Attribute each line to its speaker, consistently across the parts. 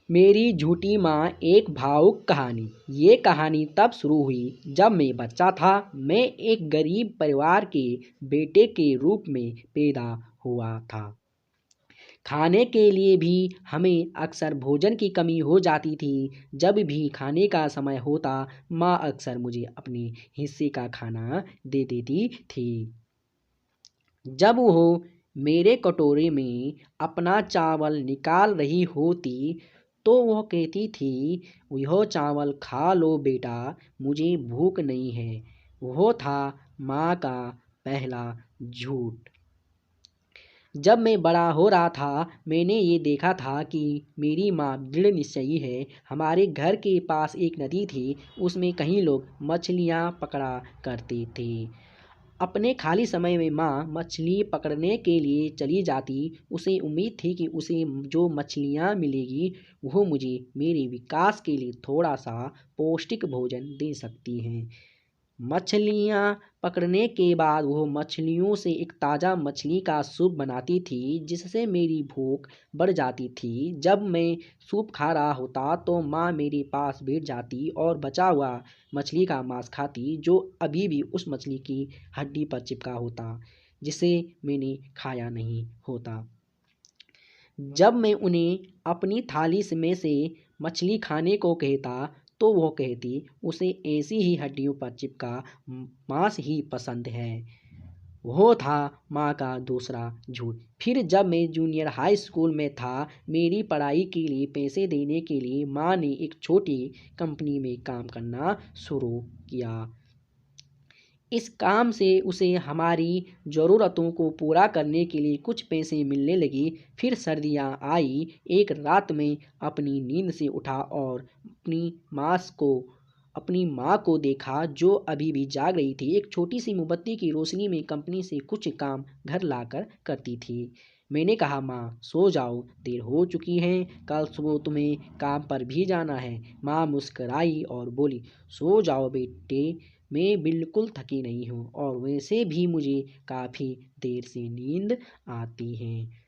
Speaker 1: मेरी झूठी माँ एक भावुक कहानी। ये कहानी तब शुरू हुई जब मैं बच्चा था। मैं एक गरीब परिवार के बेटे के रूप में पैदा हुआ था। खाने के लिए भी हमें अक्सर भोजन की कमी हो जाती थी। जब भी खाने का समय होता, माँ अक्सर मुझे अपने हिस्से का खाना दे देती थी। जब वो मेरे कटोरे में अपना चावल निकाल रही होती तो वह कहती थी, यह चावल खा लो बेटा, मुझे भूख नहीं है। वो था माँ का पहला झूठ। जब मैं बड़ा हो रहा था, मैंने ये देखा था कि मेरी माँ दृढ़ निश्चयी है। हमारे घर के पास एक नदी थी, उसमें कई लोग मछलियाँ पकड़ा करते थे। अपने खाली समय में माँ मछली पकड़ने के लिए चली जाती। उसे उम्मीद थी कि उसे जो मछलियाँ मिलेगी वो मुझे मेरे विकास के लिए थोड़ा सा पौष्टिक भोजन दे सकती हैं। मछलियाँ पकड़ने के बाद वो मछलियों से एक ताज़ा मछली का सूप बनाती थी, जिससे मेरी भूख बढ़ जाती थी। जब मैं सूप खा रहा होता तो माँ मेरे पास बैठ जाती और बचा हुआ मछली का मांस खाती, जो अभी भी उस मछली की हड्डी पर चिपका होता जिसे मैंने खाया नहीं होता। जब मैं उन्हें अपनी थाली में से मछली खाने को कहता तो वो कहती, उसे ऐसी ही हड्डियों पर चिपका मांस ही पसंद है। वो था माँ का दूसरा झूठ। फिर जब मैं जूनियर हाई स्कूल में था, मेरी पढ़ाई के लिए पैसे देने के लिए माँ ने एक छोटी कंपनी में काम करना शुरू किया। इस काम से उसे हमारी ज़रूरतों को पूरा करने के लिए कुछ पैसे मिलने लगी। फिर सर्दियाँ आई। एक रात में अपनी नींद से उठा और अपनी माँ को देखा, जो अभी भी जाग रही थी। एक छोटी सी मोमबत्ती की रोशनी में कंपनी से कुछ काम घर लाकर करती थी। मैंने कहा, माँ सो जाओ, देर हो चुकी है, कल सुबह तुम्हें काम पर भी जाना है। माँ मुस्कराई और बोली, सो जाओ बेटे, मैं बिल्कुल थकी नहीं हूँ और वैसे भी मुझे काफ़ी देर से नींद आती है।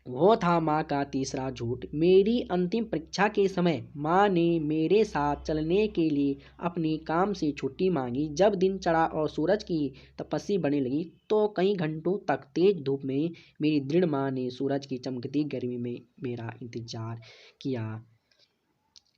Speaker 1: वो था माँ का तीसरा झूठ। मेरी अंतिम परीक्षा के समय माँ ने मेरे साथ चलने के लिए अपने काम से छुट्टी मांगी। जब दिन चढ़ा और सूरज की तपस्या बढ़ने लगी तो कई घंटों तक तेज धूप में मेरी दृढ़ माँ ने सूरज की चमकती गर्मी में मेरा इंतजार किया।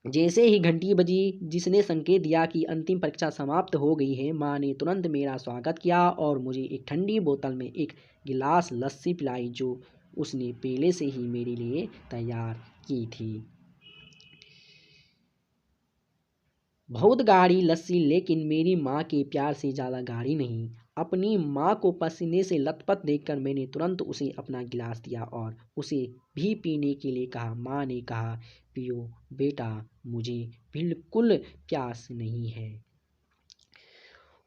Speaker 1: जैसे ही घंटी बजी, जिसने संकेत दिया कि अंतिम परीक्षा समाप्त हो गई है, माँ ने तुरंत मेरा स्वागत किया और मुझे एक ठंडी बोतल में एक गिलास लस्सी पिलाई, जो उसने पहले से ही मेरे लिए तैयार की थी। बहुत गाढ़ी लस्सी, लेकिन मेरी माँ के प्यार से ज़्यादा गाढ़ी नहीं। अपनी माँ को पसीने से लथपथ देखकर मैंने तुरंत उसे अपना गिलास दिया और उसे भी पीने के लिए कहा। माँ ने कहा, पियो बेटा, मुझे बिल्कुल प्यास नहीं है।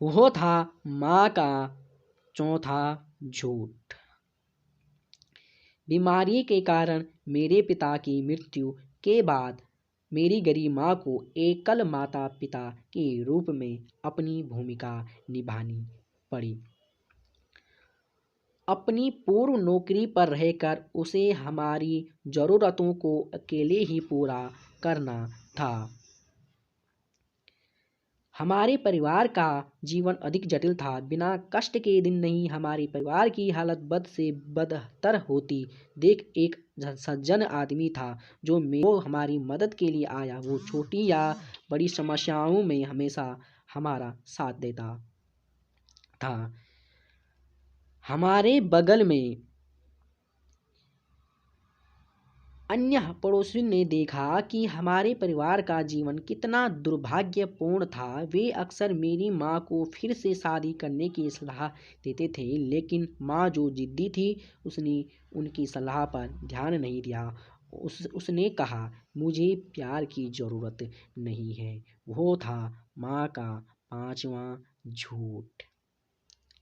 Speaker 1: वो था माँ का चौथा झूठ। बीमारी के कारण मेरे पिता की मृत्यु के बाद मेरी गरीब माँ को एकल माता पिता के रूप में अपनी भूमिका निभानी पड़ी। अपनी पूर्व नौकरी पर रहकर उसे हमारी ज़रूरतों को अकेले ही पूरा करना था। हमारे परिवार का जीवन अधिक जटिल था। बिना कष्ट के दिन नहीं, हमारे परिवार की हालत बद से बदतर होती देख एक सज्जन आदमी था जो हमारी मदद के लिए आया। वो छोटी या बड़ी समस्याओं में हमेशा हमारा साथ देता था। हमारे बगल में अन्य पड़ोसियों ने देखा कि हमारे परिवार का जीवन कितना दुर्भाग्यपूर्ण था। वे अक्सर मेरी माँ को फिर से शादी करने की सलाह देते थे, लेकिन माँ जो जिद्दी थी, उसने उनकी सलाह पर ध्यान नहीं दिया। उसने कहा, मुझे प्यार की ज़रूरत नहीं है। वो था माँ का पांचवा झूठ।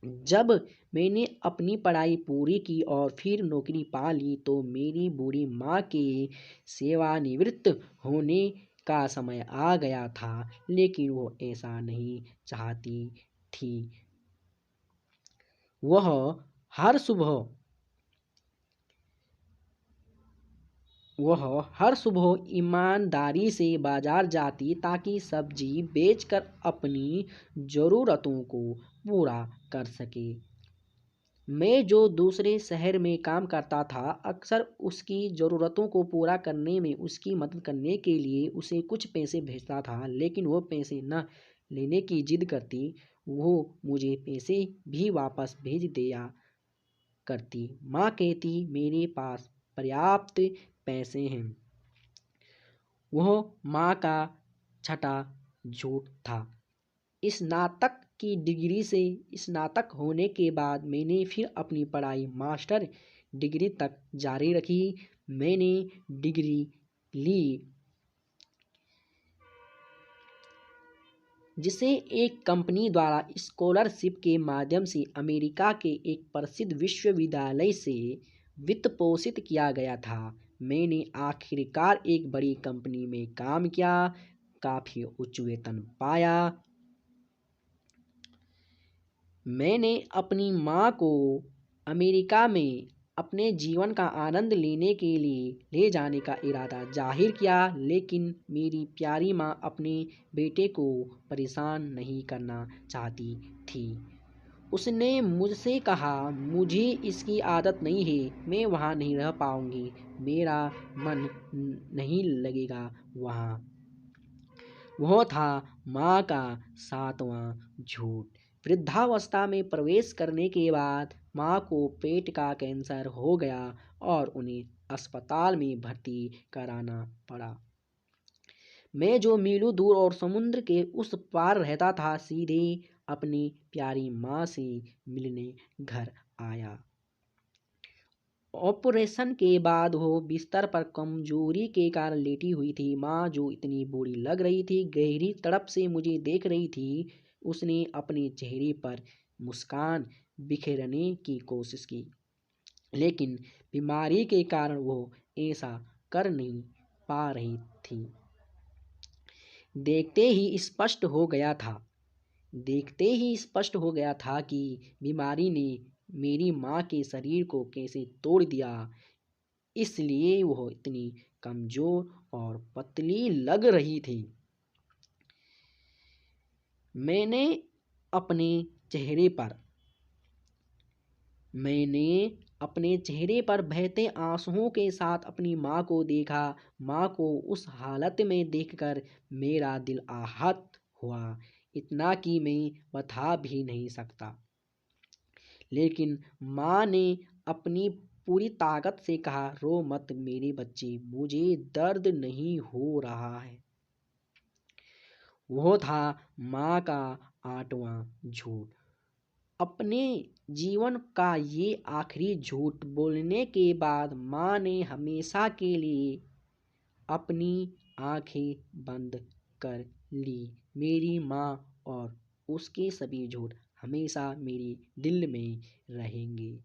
Speaker 1: जब मैंने अपनी पढ़ाई पूरी की और फिर नौकरी पा ली तो मेरी बूढ़ी माँ के सेवानिवृत्त होने का समय आ गया था, लेकिन वो ऐसा नहीं चाहती थी। वह हर सुबह वह हर सुबह ईमानदारी से बाजार जाती ताकि सब्जी बेचकर अपनी ज़रूरतों को पूरा कर सके। मैं जो दूसरे शहर में काम करता था, अक्सर उसकी ज़रूरतों को पूरा करने में उसकी मदद करने के लिए उसे कुछ पैसे भेजता था, लेकिन वो पैसे न लेने की जिद करती। वो मुझे पैसे भी वापस भेज दिया करती। माँ कहती मेरे पास पर्याप्त पैसे हैं। वह माँ का छठा झूठ था। स्नातक होने के बाद मैंने फिर अपनी पढ़ाई मास्टर डिग्री तक जारी रखी। मैंने डिग्री ली जिसे एक कंपनी द्वारा स्कॉलरशिप के माध्यम से अमेरिका के एक प्रसिद्ध विश्वविद्यालय से वित्त पोषित किया गया था। मैंने आखिरकार एक बड़ी कंपनी में काम किया, काफ़ी उच्च वेतन पाया। मैंने अपनी माँ को अमेरिका में अपने जीवन का आनंद लेने के लिए ले जाने का इरादा जाहिर किया, लेकिन मेरी प्यारी माँ अपने बेटे को परेशान नहीं करना चाहती थी। उसने मुझसे कहा, मुझे इसकी आदत नहीं है, मैं वहाँ नहीं रह पाऊँगी, मेरा मन नहीं लगेगा वहाँ। वह था माँ का सातवां झूठ। वृद्धावस्था में प्रवेश करने के बाद माँ को पेट का कैंसर हो गया और उन्हें अस्पताल में भर्ती कराना पड़ा। मैं जो मीलों दूर और समुद्र के उस पार रहता था, सीधे अपनी प्यारी माँ से मिलने घर आया। ऑपरेशन के बाद वो बिस्तर पर कमजोरी के कारण लेटी हुई थी। माँ जो इतनी बूढ़ी लग रही थी, गहरी तड़प से मुझे देख रही थी। उसने अपने चेहरे पर मुस्कान बिखेरने की कोशिश की, लेकिन बीमारी के कारण वो ऐसा कर नहीं पा रही थी। देखते ही स्पष्ट हो गया था कि बीमारी ने मेरी माँ के शरीर को कैसे तोड़ दिया, इसलिए वह इतनी कमजोर और पतली लग रही थी। मैंने अपने चेहरे पर बहते आंसुओं के साथ अपनी माँ को देखा। माँ को उस हालत में देखकर मेरा दिल आहत हुआ, इतना कि मैं बता भी नहीं सकता। लेकिन माँ ने अपनी पूरी ताकत से कहा, रो मत मेरे बच्चे, मुझे दर्द नहीं हो रहा है। वो था माँ का आठवां झूठ। अपने जीवन का ये आखिरी झूठ बोलने के बाद माँ ने हमेशा के लिए अपनी आंखें बंद कर ली। मेरी माँ और उसके सभी झूठ हमेशा मेरे दिल में रहेंगे।